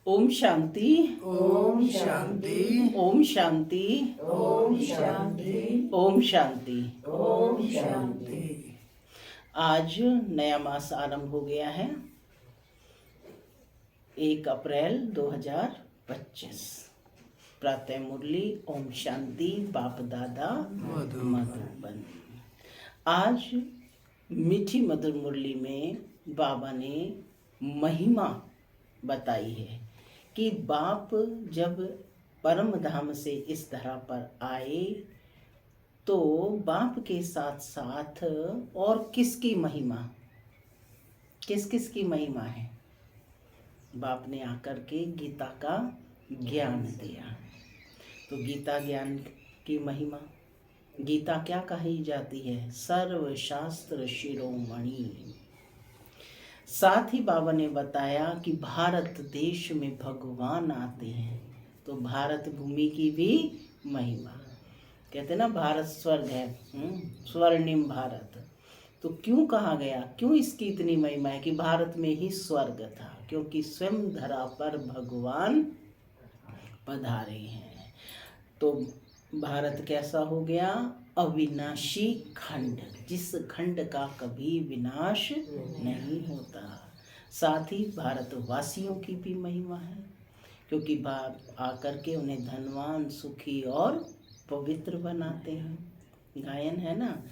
ओम शांति। ओम शांति। ओम शांति। ओम शांति। ओम शांति। ओम शांति। आज नया मास आरंभ हो गया है, 1 अप्रैल 2025। प्रातः मुरली ओम शांति बाप दादा मधुबन। आज मीठी मधुर मुरली में बाबा ने महिमा बताई है कि बाप जब परम धाम से इस धरा पर आए तो बाप के साथ साथ और किसकी महिमा, किस किस की महिमा है। बाप ने आकर के गीता का ज्ञान दिया, तो गीता ज्ञान की महिमा, गीता क्या कही जाती है? सर्वशास्त्र शिरोमणि। साथ ही बाबा ने बताया कि भारत देश में भगवान आते हैं, तो भारत भूमि की भी महिमा। कहते ना भारत स्वर्ग है, स्वर्णिम भारत। तो क्यों कहा गया, क्यों इसकी इतनी महिमा है कि भारत में ही स्वर्ग था? क्योंकि स्वयं धरा पर भगवान पधारे हैं। तो भारत कैसा हो गया? अविनाशी खंड, जिस खंड का कभी विनाश नहीं होता। साथ ही भारतवासियों की भी महिमा है, क्योंकि बाप आकर के उन्हें धनवान, सुखी और पवित्र बनाते हैं। गायन है ना।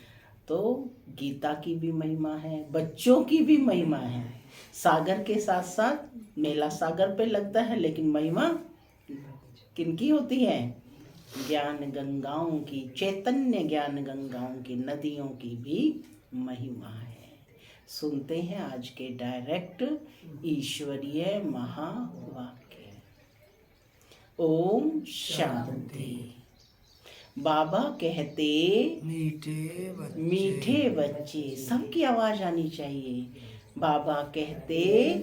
तो गीता की भी महिमा है, बच्चों की भी महिमा है। सागर के साथ साथ मेला सागर पे लगता है, लेकिन महिमा किनकी होती है? ज्ञान गंगाओं की, चैतन्य ज्ञान गंगाओं की, नदियों की भी महिमा है। सुनते हैं आज के डायरेक्ट ईश्वरीय महावाक्य। ओम शांति। बाबा कहते मीठे बच्चे, सबकी आवाज आनी चाहिए। बाबा कहते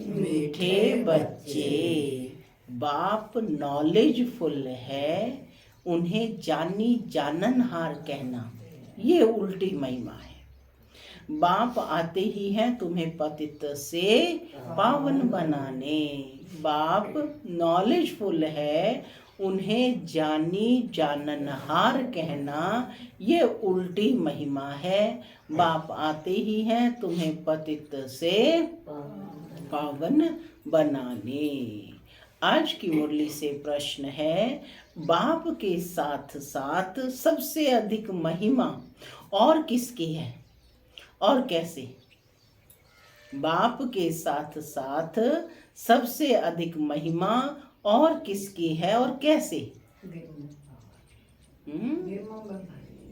मीठे बच्चे, बाप नॉलेजफुल है, उन्हें जानी जाननहार कहना, ये उल्टी महिमा है। बाप आते ही हैं तुम्हें पतित से पावन बनाने। बाप नॉलेजफुल है, उन्हें जानी जाननहार कहना, ये उल्टी महिमा है। बाप आते ही हैं तुम्हें पतित से पावन बनाने। आज की मुरली से प्रश्न है, बाप के साथ साथ सबसे अधिक महिमा और किसकी है और कैसे? बाप के साथ साथ सबसे अधिक महिमा और किसकी है और कैसे?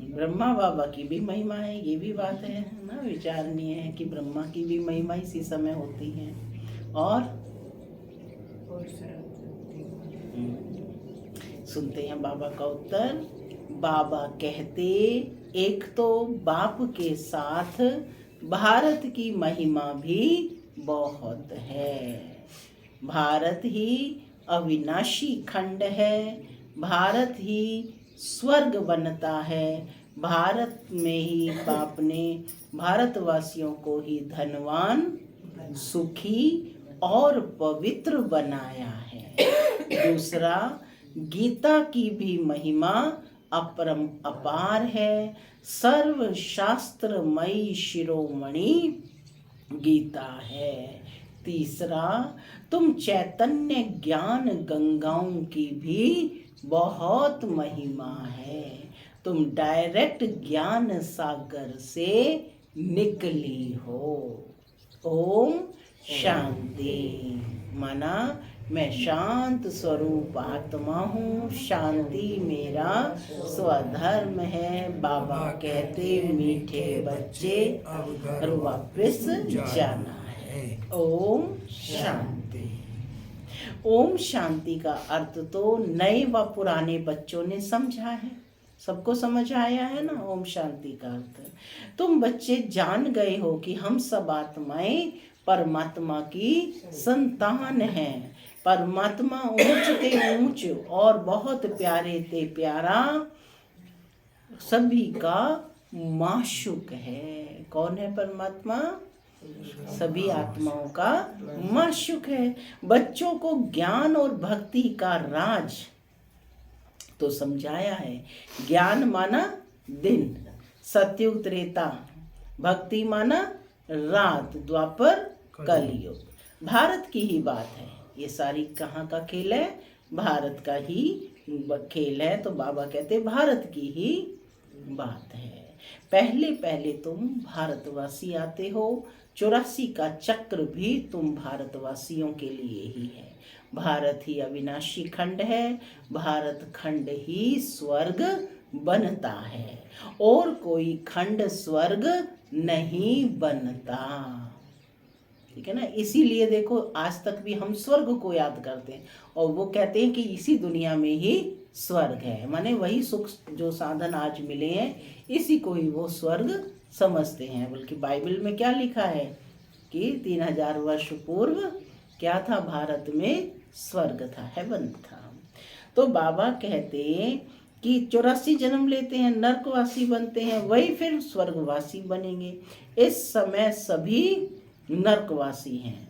ब्रह्मा बाबा की भी महिमा है, ये भी बात है ना, विचारणीय है कि ब्रह्मा की भी महिमा इसी समय होती है। और सुनते हैं बाबा का उत्तर। बाबा कहते, एक तो बाप के साथ भारत की महिमा भी बहुत है। भारत ही अविनाशी खंड है, भारत ही स्वर्ग बनता है। भारत में ही बाप ने भारतवासियों को ही धनवान, सुखी और पवित्र बनाया है। दूसरा, गीता की भी महिमा अपरम अपार है। सर्वशास्त्रमयी शिरोमणि गीता है। तीसरा, तुम चैतन्य ज्ञान गंगाओं की भी बहुत महिमा है। तुम डायरेक्ट ज्ञान सागर से निकली हो। ओम शांति। माना मैं शांत स्वरूप आत्मा हूँ, शांति मेरा स्वधर्म है। बाबा कहते मीठे बच्चे अब घर वापस जाना है। ओम शांति। ओम शांति का अर्थ तो नए व पुराने बच्चों ने समझा है, सबको समझ आया है ना ओम शांति का अर्थ। तुम बच्चे जान गए हो कि हम सब आत्माएं परमात्मा की संतान हैं। परमात्मा ऊंच ते ऊंच और बहुत प्यारे ते प्यारा सभी का माशूक है। कौन है परमात्मा? सभी आत्माओं का माशूक है। बच्चों को ज्ञान और भक्ति का राज तो समझाया है। ज्ञान माना दिन, सतयुग त्रेता, भक्ति माना रात, द्वापर कलयुग। भारत की ही बात है, ये सारी कहाँ का खेल है? भारत का ही खेल है। तो बाबा कहते भारत की ही बात है। पहले पहले तुम भारतवासी आते हो, 84 का चक्र भी तुम भारतवासियों के लिए ही है। भारत ही अविनाशी खंड है, भारत खंड ही स्वर्ग बनता है, और कोई खंड स्वर्ग नहीं बनता। ठीक है ना? इसीलिए देखो आज तक भी हम स्वर्ग को याद करते हैं, और वो कहते हैं कि इसी दुनिया में ही स्वर्ग है। माने वही सुख जो साधन आज मिले हैं, इसी को ही वो स्वर्ग समझते हैं। बल्कि बाइबल में क्या लिखा है कि 3000 वर्ष पूर्व क्या था? भारत में स्वर्ग था, हेवन था। तो बाबा कहते हैं कि 84 जन्म लेते हैं, नरकवासी बनते हैं, वही फिर स्वर्गवासी बनेंगे। इस समय सभी नरकवासी हैं।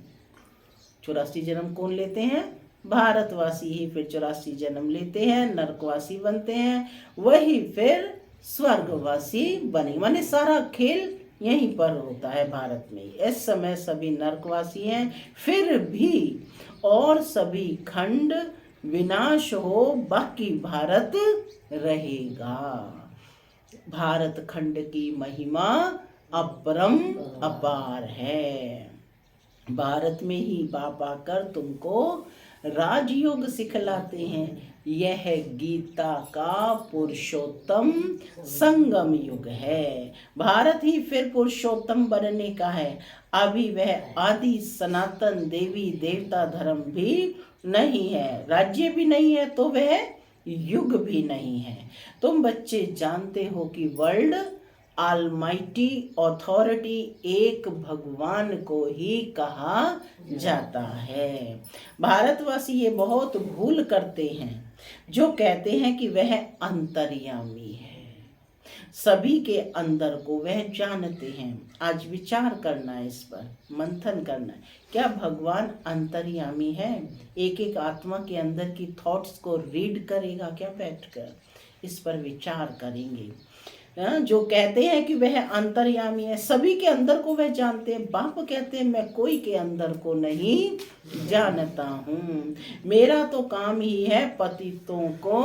84 जन्म कौन लेते हैं? भारतवासी ही फिर 84 जन्म लेते हैं, नरकवासी बनते हैं, वही फिर स्वर्गवासी बने। माने सारा खेल यहीं पर होता है भारत में। इस समय सभी नरकवासी हैं, फिर भी और सभी खंड विनाश हो, बाकी भारत रहेगा। भारत खंड की महिमा अपरम अपार है। भारत में ही बाप आकर तुमको राजयोग सिखलाते हैं। यह गीता का पुरुषोत्तम संगम युग है। भारत ही फिर पुरुषोत्तम बनने का है। अभी वह आदि सनातन देवी देवता धर्म भी नहीं है, राज्य भी नहीं है, तो वह युग भी नहीं है। तुम बच्चे जानते हो कि वर्ल्ड ऑलमाइटी अथॉरिटी एक भगवान को ही कहा जाता है। भारतवासी ये बहुत भूल करते हैं जो कहते हैं कि वह अंतर्यामी है, सभी के अंदर को वह जानते हैं। आज विचार करना है, इस पर मंथन करना है। क्या भगवान अंतर्यामी है? एक एक आत्मा के अंदर की थॉट्स को रीड करेगा क्या बैठकर? इस पर विचार करेंगे। जो कहते हैं कि वह अंतर्यामी है, सभी के अंदर को वह जानते हैं। बाप कहते हैं मैं कोई के अंदर को नहीं जानता हूँ, मेरा तो काम ही है पतितों को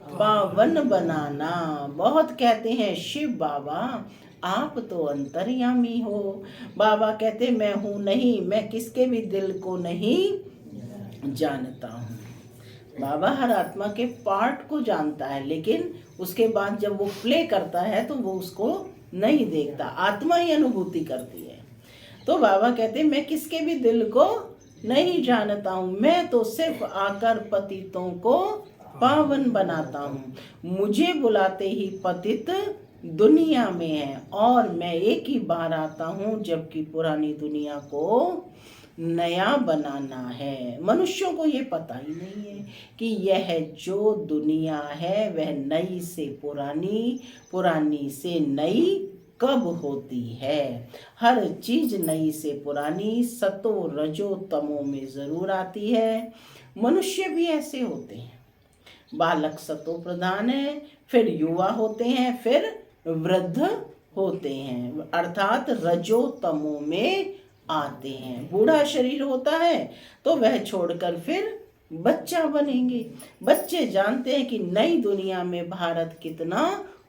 पावन बनाना। बहुत कहते हैं शिव बाबा आप तो अंतर्यामी हो। बाबा कहते मैं हूँ नहीं, मैं किसके भी दिल को नहीं जानता हूँ। बाबा हर आत्मा के पार्ट को जानता है, लेकिन उसके बाद जब वो प्ले करता है तो वो उसको नहीं देखता, आत्मा ही अनुभूति करती है। तो बाबा कहते मैं किसके भी दिल को नहीं जानता हूँ, मैं तो सिर्फ आकर पतितों को पावन बनाता हूँ। मुझे बुलाते ही पतित दुनिया में है, और मैं एक ही बार आता हूँ जबकि पुरानी दुनिया को नया बनाना है। मनुष्यों को ये पता ही नहीं है कि यह जो दुनिया है वह नई से पुरानी, पुरानी से नई कब होती है। हर चीज नई से पुरानी सतो रजो तमो में जरूर आती है। मनुष्य भी ऐसे होते हैं। बालक सतो प्रधान है, फिर युवा होते हैं, फिर वृद्ध होते हैं, अर्थात रजो तमो में आते हैं। बूढ़ा शरीर होता है तो वह छोड़कर फिर बच्चा बनेंगे। बच्चे जानते हैं कि नई दुनिया में भारत कितना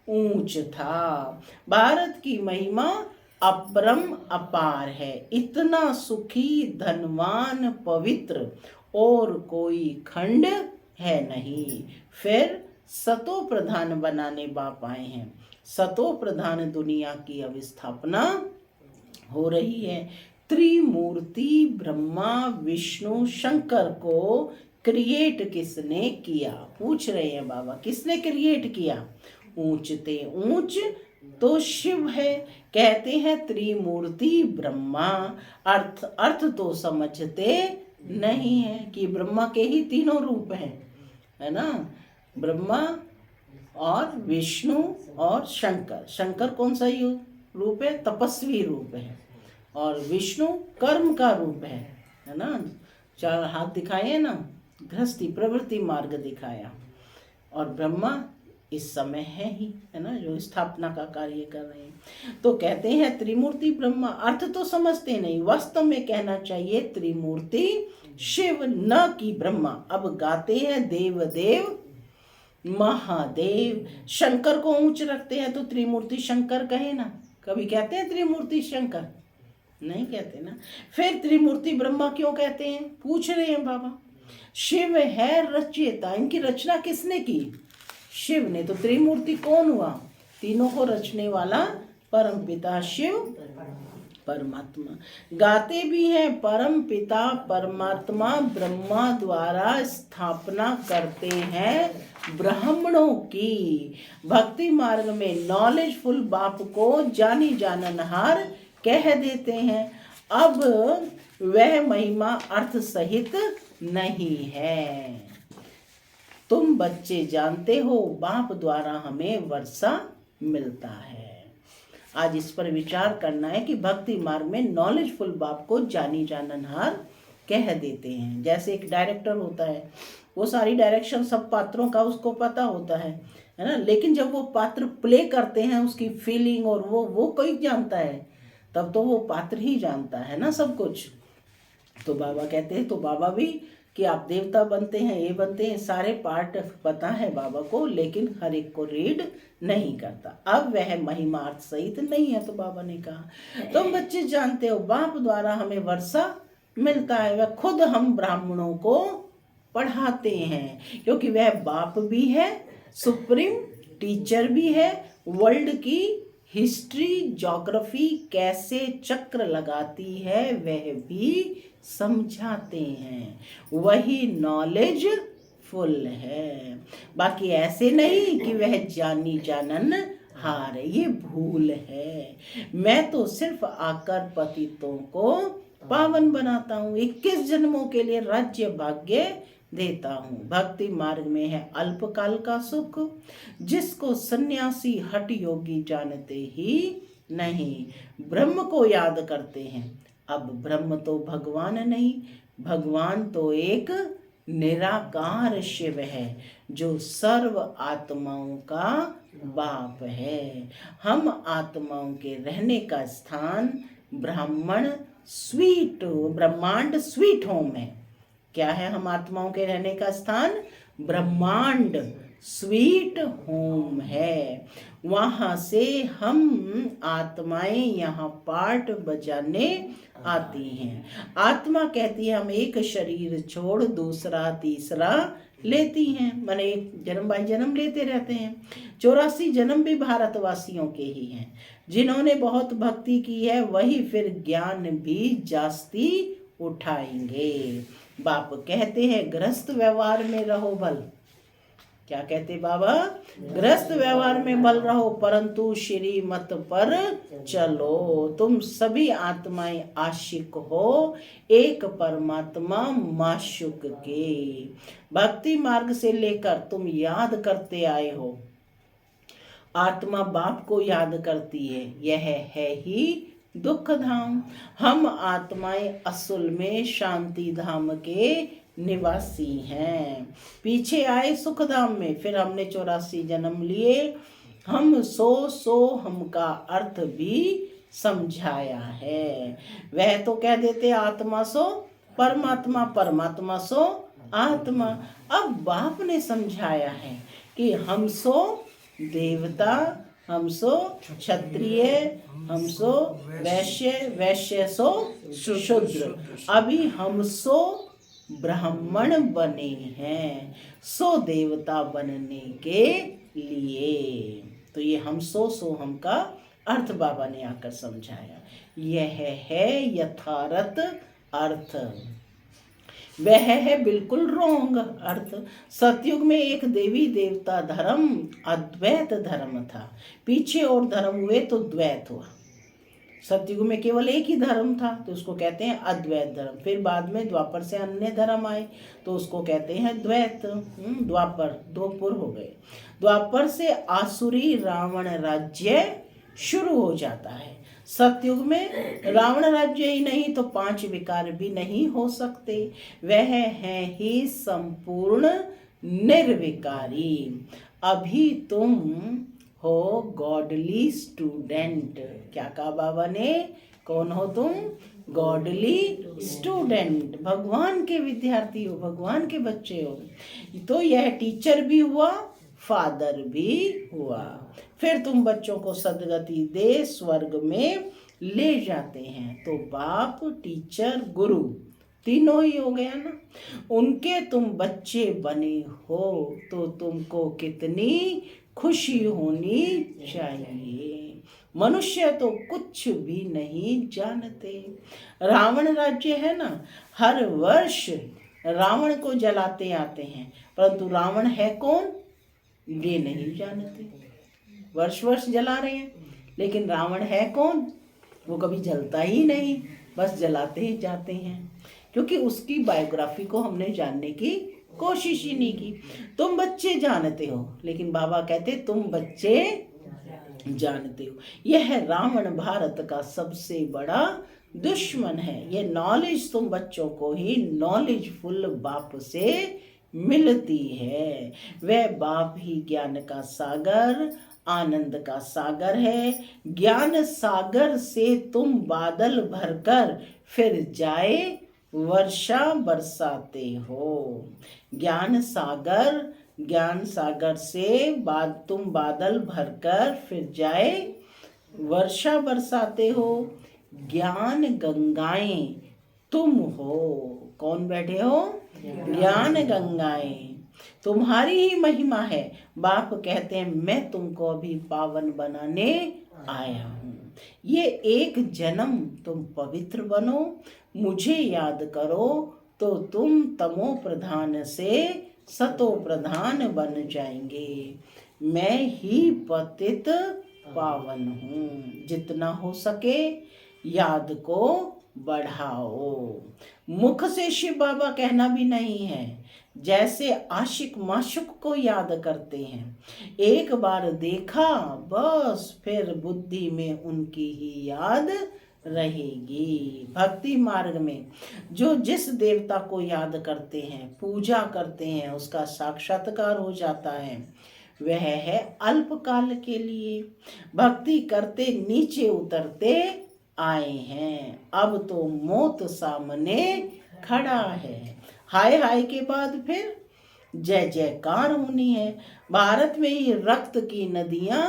ऊंच था। भारत की महिमा अपरम अपार है। इतना सुखी, धनवान, पवित्र और कोई खंड है नहीं। फिर सतो प्रधान बनाने बाप आए हैं। सतो प्रधान दुनिया की अवस्थापना हो रही है। त्रिमूर्ति ब्रह्मा विष्णु शंकर को क्रिएट किसने किया? पूछ रहे हैं बाबा, किसने क्रिएट किया? ऊंचते ऊंच तो शिव है। कहते हैं त्रिमूर्ति ब्रह्मा, अर्थ तो समझते नहीं है कि ब्रह्मा के ही तीनों रूप हैं, है ना? ब्रह्मा और विष्णु और शंकर। शंकर कौन सा रूप है? तपस्वी रूप है। और विष्णु कर्म का रूप है ना। 4 हाथ दिखाए हैं ना, गृहस्थी प्रवृत्ति मार्ग दिखाया। और ब्रह्मा इस समय है ही, है ना, जो स्थापना का कार्य कर रहे हैं। तो कहते हैं त्रिमूर्ति ब्रह्मा, अर्थ तो समझते नहीं, वास्तव में कहना चाहिए त्रिमूर्ति शिव न कि ब्रह्मा। अब गाते हैं देव देव महादेव, शंकर को ऊंच रखते हैं तो त्रिमूर्ति शंकर कहे ना। कभी कहते हैं त्रिमूर्ति शंकर? नहीं कहते ना। फिर त्रिमूर्ति ब्रह्मा क्यों कहते हैं? पूछ रहे हैं बाबा। शिव है रचयिता, इनकी रचना किसने की? शिव ने। तो त्रिमूर्ति कौन हुआ? तीनों को रचने वाला परम पिता शिव परमात्मा। गाते भी हैं परम पिता परमात्मा ब्रह्मा द्वारा स्थापना करते हैं ब्राह्मणों की। भक्ति मार्ग में नॉलेजफुल बाप को जानी जाननहार कह देते हैं। अब वह महिमा अर्थ सहित नहीं है। तुम बच्चे जानते हो बाप द्वारा हमें वर्षा मिलता है। आज इस पर विचार करना है कि भक्ति मार्ग में नॉलेजफुल बाप को जानी जाननहार कह देते हैं। जैसे एक डायरेक्टर होता है, वो सारी डायरेक्शन सब पात्रों का उसको पता होता है ना, लेकिन जब वो पात्र प्ले करते हैं उसकी फीलिंग और वो कोई जानता है, तब तो वो पात्र ही जानता है ना सब कुछ। तो बाबा कहते हैं, तो बाबा भी कि आप देवता बनते हैं, ये बनते हैं, सारे पार्ट पता है बाबा को, लेकिन हर एक को रीड नहीं करता। अब वह महिमा अर्थ सहित नहीं है। तो बाबा ने कहा तुम बच्चे जानते हो बाप द्वारा हमें वर्षा मिलता है। वह खुद हम ब्राह्मणों को पढ़ाते हैं, क्योंकि वह बाप भी है, सुप्रीम टीचर भी है। वर्ल्ड की हिस्ट्री ज्योग्राफी कैसे चक्र लगाती है वह भी समझाते हैं। वही नॉलेज फुल है। बाकी ऐसे नहीं कि वह जानी जानन हार, ये भूल है। मैं तो सिर्फ आकर पतितों को पावन बनाता हूँ, 21 जन्मों के लिए राज्य भाग्य देता हूँ। भक्ति मार्ग में है अल्पकाल का सुख, जिसको सन्यासी हठ योगी जानते ही नहीं। ब्रह्म को याद करते हैं। अब ब्रह्म तो भगवान नहीं, भगवान तो एक निराकार शिव है, जो सर्व आत्माओं का बाप है। हम आत्माओं के रहने का स्थान ब्रह्मांड स्वीट होम है। क्या है हम आत्माओं के रहने का स्थान? ब्रह्मांड स्वीट होम है। वहां से हम आत्माएं यहाँ पाठ बजाने आती हैं। आत्मा कहती है हम एक शरीर छोड़ दूसरा तीसरा लेती हैं, माने एक जन्म बाई जन्म लेते रहते हैं। 84 जन्म भी भारतवासियों के ही हैं। जिन्होंने बहुत भक्ति की है वही फिर ज्ञान भी जास्ती उठाएंगे। बाप कहते हैं गृहस्थ व्यवहार में रहो भल। क्या कहते बाबा? गृहस्थ व्यवहार में बल रहो, परंतु श्रीमत पर चलो। तुम सभी आत्माएं आशिक हो एक परमात्मा माशुक के। भक्ति मार्ग से लेकर तुम याद करते आए हो। आत्मा बाप को याद करती है, यह है ही दुख धाम। हम आत्माएं असल में शांति धाम के निवासी हैं। पीछे आए सुख धाम में, फिर हमने 84 जन्म लिए। हम सो हम का अर्थ भी समझाया है। वह तो कह देते आत्मा सो परमात्मा, परमात्मा सो आत्मा। अब बाप ने समझाया है कि हम सो देवता, हम सो क्षत्रिय, हम सो वैश्य, वैश्य सो शूद्र। अभी हम सो ब्राह्मण बने हैं, सो देवता बनने के लिए। तो ये हम सो हम का अर्थ बाबा ने आकर समझाया। यह है यथार्थ अर्थ, वह है बिल्कुल रोंग अर्थ। सतयुग में एक देवी देवता धर्म अद्वैत धर्म था, पीछे और धर्म हुए तो द्वैत हुआ। सतयुग में केवल एक ही धर्म था तो उसको कहते हैं अद्वैत धर्म। फिर बाद में द्वापर से अन्य धर्म आए तो उसको कहते हैं द्वैत। द्वापर दो पुर हो गए। द्वापर से आसुरी रावण राज्य शुरू हो जाता है। सतयुग में रावण राज्य ही नहीं तो 5 विकार भी नहीं हो सकते। वह है ही संपूर्ण निर्विकारी। अभी तुम हो गॉडली स्टूडेंट। क्या कहा बाबा ने? कौन हो तुम? गॉडली स्टूडेंट, भगवान के विद्यार्थी हो, भगवान के बच्चे हो। तो यह टीचर भी हुआ, फादर भी हुआ। फिर तुम बच्चों को सदगति दे स्वर्ग में ले जाते हैं। तो बाप, टीचर, गुरु तीनों ही हो गया ना। उनके तुम बच्चे बने हो तो तुमको कितनी खुशी होनी चाहिए। मनुष्य तो कुछ भी नहीं जानते। रावण राज्य है ना, हर वर्ष रावण को जलाते आते हैं, परंतु रावण है कौन ये नहीं जानते। वर्ष वर्ष जला रहे हैं, लेकिन रावण है कौन? वो कभी जलता ही नहीं, बस जलाते ही जाते हैं, क्योंकि उसकी बायोग्राफी को हमने जानने की कोशिश ही नहीं की। तुम बच्चे जानते हो, लेकिन बाबा कहते तुम बच्चे जानते हो। यह रावण भारत का सबसे बड़ा दुश्मन है। ये नॉलेज तुम बच्चों को ही नॉलेजफुल बाप से मिलती है। वह बाप ही ज्ञान का सागर, आनंद का सागर है। ज्ञान सागर से तुम बादल भरकर फिर जाए वर्षा बरसाते हो। ज्ञान सागर से तुम बादल भरकर फिर जाए वर्षा बरसाते हो। ज्ञान गंगाएं तुम हो। कौन बैठे हो? ज्ञान गंगाएं तुम्हारी ही महिमा है। बाप कहते हैं मैं तुमको अभी पावन बनाने आया हूँ। ये एक जन्म तुम पवित्र बनो, मुझे याद करो, तो तुम तमो प्रधान से सतो प्रधान बन जाएंगे। मैं ही पतित पावन हूँ। जितना हो सके याद को बढ़ाओ। मुख से शिव बाबा कहना भी नहीं है, जैसे आशिक माशुक को याद करते हैं। एक बार देखा बस फिर बुद्धि में उनकी ही याद रहेगी। भक्ति मार्ग में जो जिस देवता को याद करते हैं, पूजा करते हैं, उसका साक्षात्कार हो जाता है। वह है अल्पकाल के लिए। भक्ति करते नीचे उतरते आए हैं, अब तो मौत सामने खड़ा है। हाय हाय के बाद फिर जय जयकार होनी है। भारत में ही रक्त की नदियां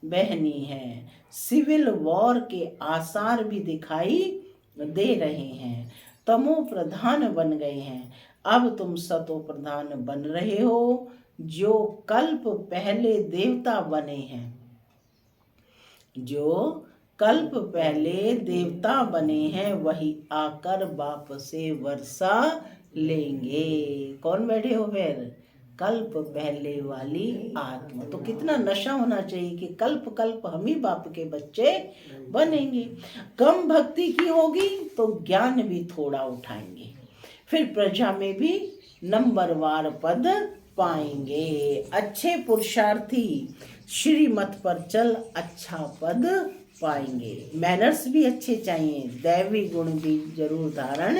बहनी हैं। सिविल वॉर के आसार भी दिखाई दे रहे हैं। तमो प्रधान बन गए हैं, अब तुम सतो प्रधान बन रहे हो। जो कल्प पहले देवता बने हैं, जो कल्प पहले देवता बने हैं, वही आकर बाप से वर्षा लेंगे। कौन बैठे हो फिर? कल्प पहले वाली आत्मा। तो कितना नशा होना चाहिए कि कल्प कल्प हम ही बाप के बच्चे बनेंगे। कम भक्ति की होगी तो ज्ञान भी थोड़ा उठाएंगे, फिर प्रजा में भी नंबरवार पद पाएंगे। अच्छे पुरुषार्थी श्रीमत पर चल अच्छा पद पाएंगे। मैनर्स भी अच्छे चाहिए, दैवी गुण भी जरूर धारण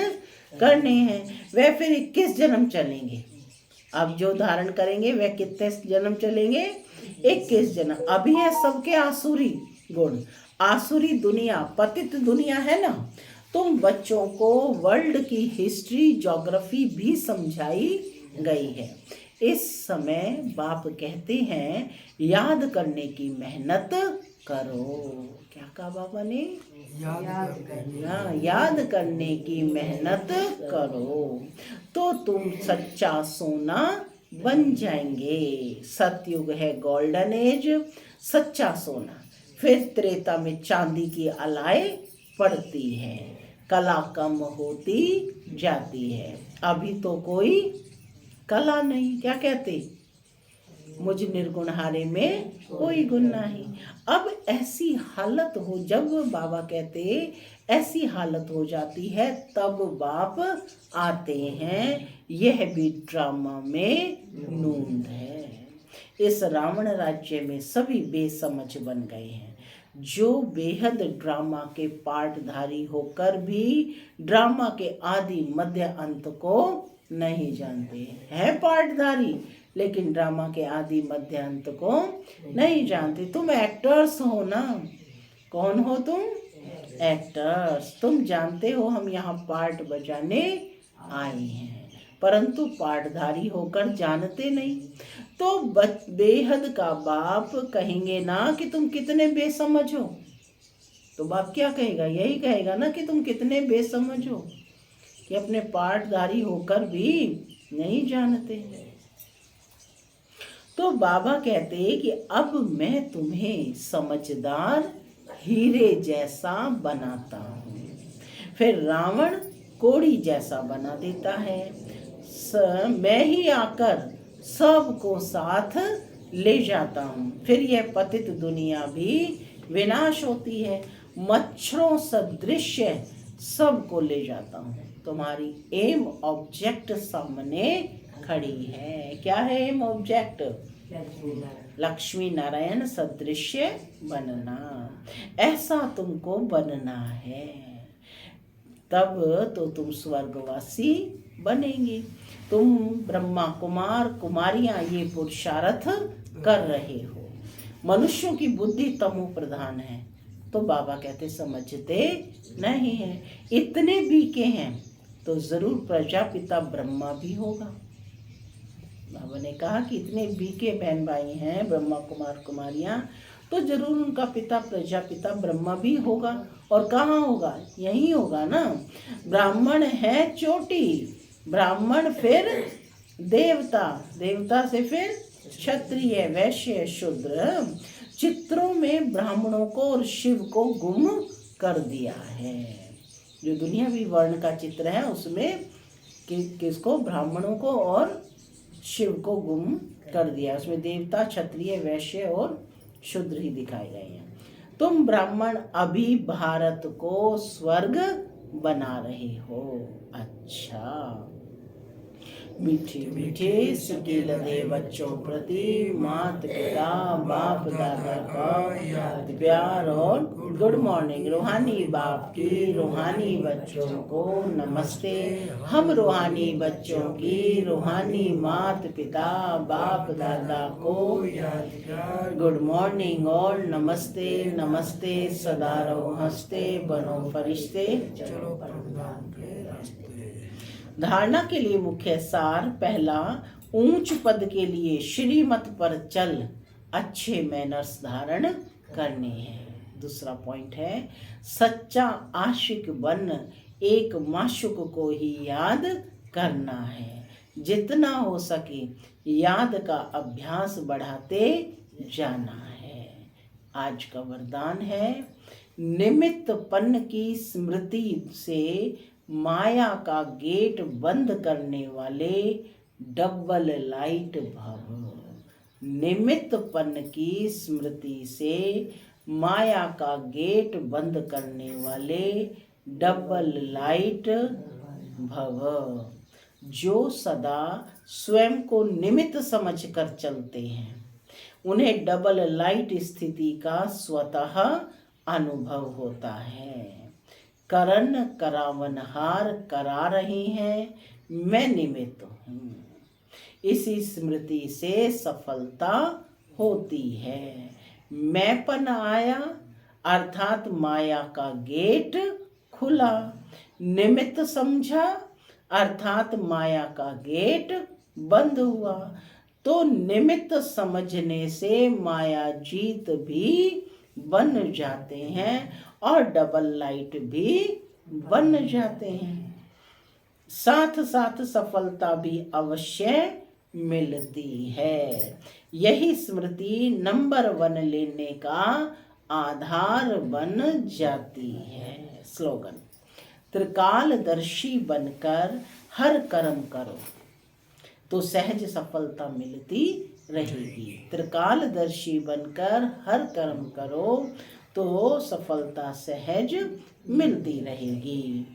करने हैं। वह फिर 21 जन्म चलेंगे। अब जो धारण करेंगे वह कितने जन्म चलेंगे? 21 जन्म। अभी है सबके आसुरी गुण। आसुरी दुनिया, पतित दुनिया है ना। तुम बच्चों को वर्ल्ड की हिस्ट्री, ज्योग्राफी भी समझाई गई है। इस समय बाप कहते हैं याद करने की मेहनत करो। क्या कहा बाबा ने? याद करने की मेहनत करो तो तुम सच्चा सोना बन जाएंगे। सतयुग है गोल्डन एज, सच्चा सोना। फिर त्रेता में चांदी की अलाए पड़ती है, कला कम होती जाती है। अभी तो कोई कला नहीं। क्या कहते? मुझ निर्गुणहारे में कोई गुण नहीं। अब ऐसी हालत हो, जब बाबा कहते ऐसी हालत हो जाती है, तब बाप आते हैं। यह भी ड्रामा में नूंद है। इस रावण राज्य में सभी बेसमझ बन गए हैं। जो बेहद ड्रामा के पार्टधारी होकर भी ड्रामा के आदि मध्य अंत को नहीं जानते हैं। पार्टधारी लेकिन ड्रामा के आदि मध्य अंत को नहीं जानते। तुम एक्टर्स हो ना। कौन हो तुम? एक्टर्स। तुम जानते हो हम यहाँ पार्ट बजाने आए हैं, परंतु पार्टधारी होकर जानते नहीं। तो बेहद का बाप कहेंगे ना कि तुम कितने बेसमझ हो। तो बाप क्या कहेगा? यही कहेगा ना कि तुम कितने बेसमझ हो, कि अपने पार्टधारी होकर भी नहीं जानते। तो बाबा कहते कि अब मैं तुम्हें समझदार हीरे जैसा बनाता हूँ। फिर रावण कोड़ी जैसा बना देता है। मैं ही आकर सबको साथ ले जाता हूँ। फिर यह पतित दुनिया भी विनाश होती है। मच्छरों सदृश सबको ले जाता हूँ। तुम्हारी एम ऑब्जेक्ट सामने खड़ी है। क्या है एम ऑब्जेक्ट? लक्ष्मी नारायण सदृश्य बनना। ऐसा तुमको बनना है, तब तो तुम स्वर्गवासी बनेंगे। तुम ब्रह्मा कुमार कुमारियां ये पुरुषार्थ कर रहे हो। मनुष्यों की बुद्धि तमो प्रधान है। तो बाबा कहते समझते नहीं है। इतने बीके हैं तो जरूर प्रजापिता ब्रह्मा भी होगा। बाबा ने कहा कि इतने बीके बहन भाई हैं ब्रह्मा कुमार कुमारियां, तो जरूर उनका पिता प्रजापिता ब्रह्मा भी होगा। और कहाँ होगा? यही होगा ना। ब्राह्मण है चोटी, ब्राह्मण फिर देवता, देवता से फिर क्षत्रिय वैश्य शूद्र। चित्रों में ब्राह्मणों को और शिव को गुम कर दिया है। जो दुनियावी वर्ण का चित्र है उसमें किसको? ब्राह्मणों को और शिव को गुम कर दिया। उसमें देवता क्षत्रिय वैश्य और शूद्र ही दिखाए गए हैं। तुम ब्राह्मण अभी भारत को स्वर्ग बना रहे हो। अच्छा। मीठे मीठे सुखी लगे बच्चों प्रति माता पिता बाप दादा का याद प्यार और गुड मॉर्निंग। रूहानी बाप की रूहानी बच्चों को नमस्ते। हम रूहानी बच्चों की रूहानी माता पिता बाप दादा को याद प्यार गुड मॉर्निंग और नमस्ते। नमस्ते सदा रहो हंसते बनो फरिश्ते चलो परमधाम के रास्ते। धारणा के लिए मुख्य सार। पहला, ऊंच पद के लिए श्रीमत पर चल अच्छे मैनर्स धारण करने हैं। दूसरा पॉइंट है, सच्चा आशिक बन एक माशुक को ही याद करना है। जितना हो सके याद का अभ्यास बढ़ाते जाना है। आज का वरदान है, निमित्तपन की स्मृति से माया का गेट बंद करने वाले डबल लाइट भव। निमित्तपन की स्मृति से माया का गेट बंद करने वाले डबल लाइट भव। जो सदा स्वयं को निमित्त समझकर चलते हैं उन्हें डबल लाइट स्थिति का स्वतः अनुभव होता है। करण करावनहार करा रहे हैं, मैं निमित्त हूँ। इसी स्मृति से सफलता होती है। मैंपन आया अर्थात माया का गेट खुला। निमित्त समझा अर्थात माया का गेट बंद हुआ। तो निमित्त समझने से माया जीत भी बन जाते हैं और डबल लाइट भी बन जाते हैं। साथ साथ सफलता भी अवश्य मिलती है। यही स्मृति नंबर 1 लेने का आधार बन जाती है। स्लोगन, त्रिकालदर्शी बनकर हर कर्म करो तो सहज सफलता मिलती रहेगी। त्रिकालदर्शी बनकर हर कर्म करो तो सफलता सहज मिलती रहेगी।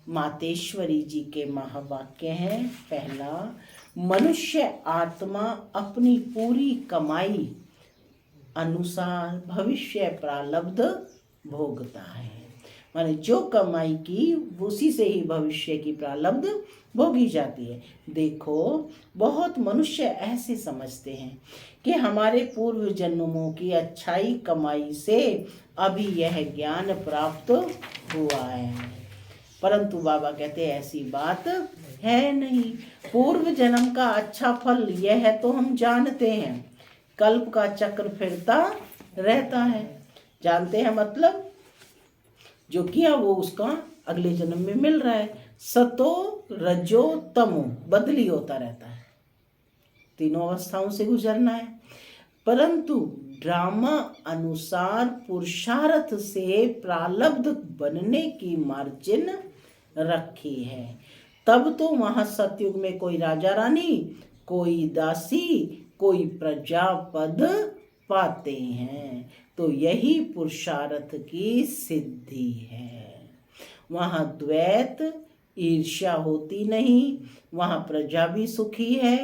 मातेश्वरी जी के महावाक्य हैं। पहला, मनुष्य आत्मा अपनी पूरी कमाई अनुसार भविष्य प्रारब्ध भोगता है। माने जो कमाई की उसी से ही भविष्य की प्रारब्ध भोगी जाती है। देखो, बहुत मनुष्य ऐसे समझते हैं कि हमारे पूर्व जन्मों की अच्छाई कमाई से अभी यह ज्ञान प्राप्त हुआ है, परंतु बाबा कहते हैं ऐसी बात है नहीं। पूर्व जन्म का अच्छा फल यह है तो हम जानते हैं, कल्प का चक्र फिरता रहता है। जानते हैं मतलब जो किया वो उसका अगले जन्म में मिल रहा है। सतो रजो तमो बदली होता रहता है, तीनों अवस्थाओं से गुजरना है। परंतु ड्रामा अनुसार पुरुषार्थ से प्रारब्ध बनने की मार्जिन रखी है। तब तो वहां सतयुग में कोई राजा रानी, कोई दासी, कोई प्रजा पद पाते हैं। तो यही पुरुषार्थ की सिद्धि है। वहां द्वैत ईर्ष्या होती नहीं, वहां प्रजा भी सुखी है।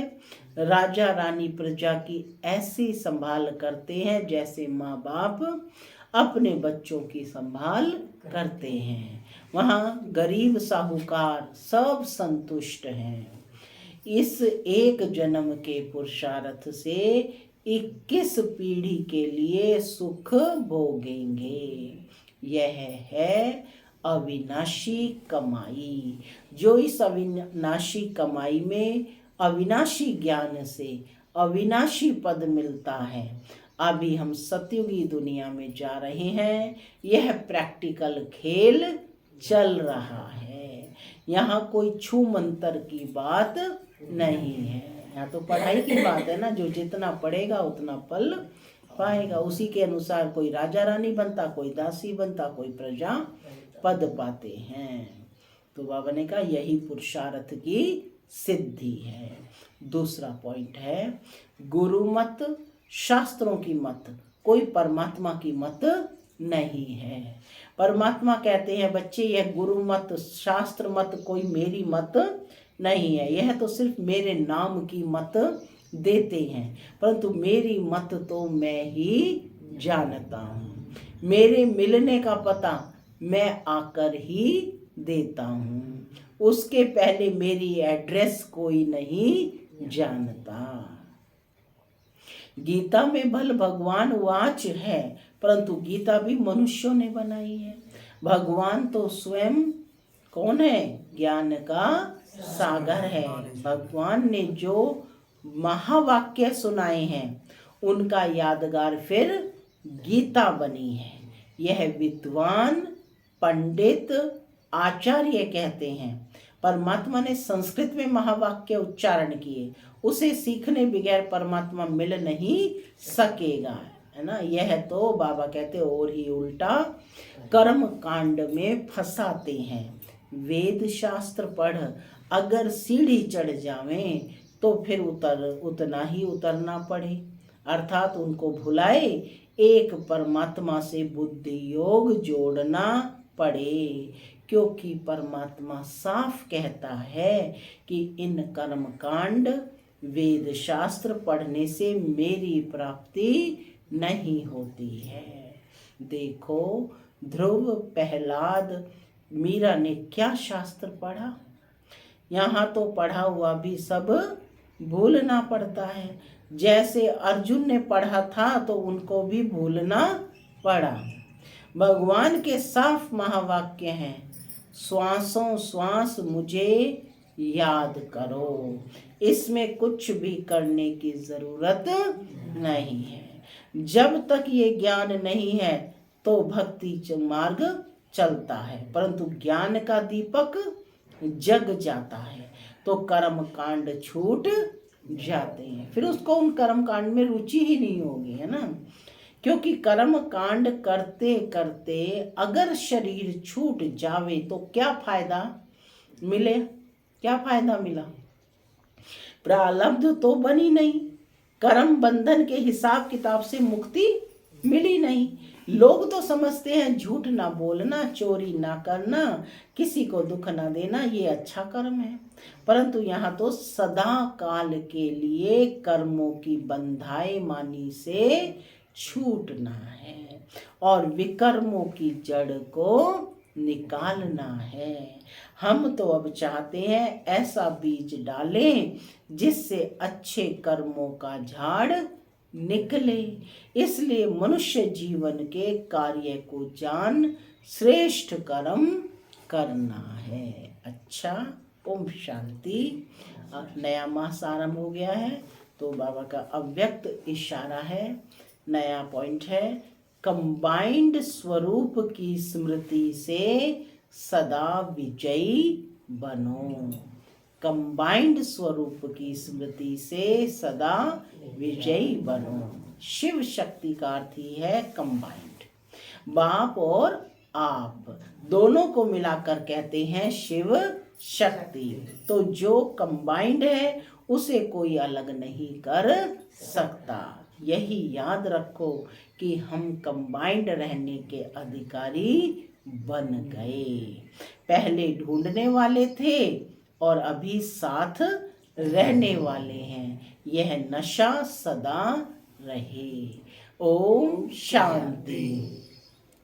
राजा रानी प्रजा की ऐसी संभाल करते हैं जैसे माँ बाप अपने बच्चों की संभाल करते हैं। वहाँ गरीब साहूकार सब संतुष्ट हैं। इस एक जन्म के पुरुषार्थ से 21 पीढ़ी के लिए सुख भोगेंगे। यह है अविनाशी कमाई। जो इस अविनाशी कमाई में अविनाशी ज्ञान से अविनाशी पद मिलता है। अभी हम सतयुगी दुनिया में जा रहे हैं। यह प्रैक्टिकल खेल चल रहा है। यहाँ कोई छू मंतर की बात नहीं है। यहाँ तो पढ़ाई की बात है ना, जो जितना पढ़ेगा उतना फल पाएगा। उसी के अनुसार कोई राजा रानी बनता, कोई दासी बनता, कोई प्रजा पद पाते हैं। तो बाबा ने कहा यही पुरुषार्थ की सिद्धि है। दूसरा पॉइंट है गुरु मत, शास्त्रों की मत, कोई परमात्मा की मत नहीं है। परमात्मा कहते हैं बच्चे यह गुरु मत, शास्त्र मत कोई मेरी मत नहीं है। यह तो सिर्फ मेरे नाम की मत देते हैं, परंतु मेरी मत तो मैं ही जानता हूँ। मेरे मिलने का पता मैं आकर ही देता हूँ। उसके पहले मेरी एड्रेस कोई नहीं जानता। गीता में भल भगवान वाच है, परंतु गीता भी मनुष्यों ने बनाई है। भगवान तो स्वयं कौन है? ज्ञान का सागर है। भगवान ने जो महावाक्य सुनाए हैं उनका यादगार फिर गीता बनी है। यह विद्वान पंडित आचार्य कहते हैं। परमात्मा ने संस्कृत में महावाक्य उच्चारण किए, उसे सीखने बगैर परमात्मा मिल नहीं सकेगा, है ना। यह तो बाबा कहते और ही उल्टा कर्म कांड में फंसाते हैं। वेद शास्त्र पढ़ अगर सीढ़ी चढ़ जावें तो फिर उतना ही उतरना पड़े, अर्थात उनको भुलाए एक परमात्मा से बुद्धि योग जोड़ना पड़े। क्योंकि परमात्मा साफ कहता है कि इन कर्म कांड वेद शास्त्र पढ़ने से मेरी प्राप्ति नहीं होती है। देखो ध्रुव, प्रहलाद, मीरा ने क्या शास्त्र पढ़ा। यहाँ तो पढ़ा हुआ भी सब भूलना पड़ता है। जैसे अर्जुन ने पढ़ा था तो उनको भी भूलना पड़ा। भगवान के साफ महावाक्य हैं, श्वासों श्वास मुझे याद करो। इसमें कुछ भी करने की जरूरत नहीं है। जब तक ये ज्ञान नहीं है तो भक्ति मार्ग चलता है, परंतु ज्ञान का दीपक जग जाता है तो कर्म कांड छूट जाते हैं। फिर उसको उन कर्म कांड में रुचि ही नहीं होगी, है ना। क्योंकि कर्म कांड करते करते अगर शरीर छूट जावे तो क्या फायदा मिले? क्या फायदा मिला? प्रारब्ध तो बनी नहीं, कर्म बंधन के हिसाब किताब से मुक्ति मिली नहीं। लोग तो समझते हैं झूठ ना बोलना, चोरी ना करना, किसी को दुख ना देना ये अच्छा कर्म है, परंतु यहाँ तो सदा काल के लिए कर्मों की बंधाई मानी से छूटना है और विकर्मों की जड़ को निकालना है। हम तो अब चाहते हैं ऐसा बीज डालें जिससे अच्छे कर्मों का झाड़ निकले। इसलिए मनुष्य जीवन के कार्य को जान श्रेष्ठ कर्म करना है। अच्छा, ओम शांति। नया मास आरंभ हो गया है तो बाबा का अव्यक्त इशारा है। नया पॉइंट है, कंबाइंड स्वरूप की स्मृति से सदा विजयी बनो। कंबाइंड स्वरूप की स्मृति से सदा विजयी बनो। शिव शक्ति का अर्थ ही है कंबाइंड। बाप और आप दोनों को मिलाकर कहते हैं शिव शक्ति। तो जो कंबाइंड है उसे कोई अलग नहीं कर सकता। यही याद रखो कि हम कंबाइंड रहने के अधिकारी बन गए। पहले ढूंढने वाले थे और अभी साथ रहने वाले हैं। यह नशा सदा रहे। ओम शांति।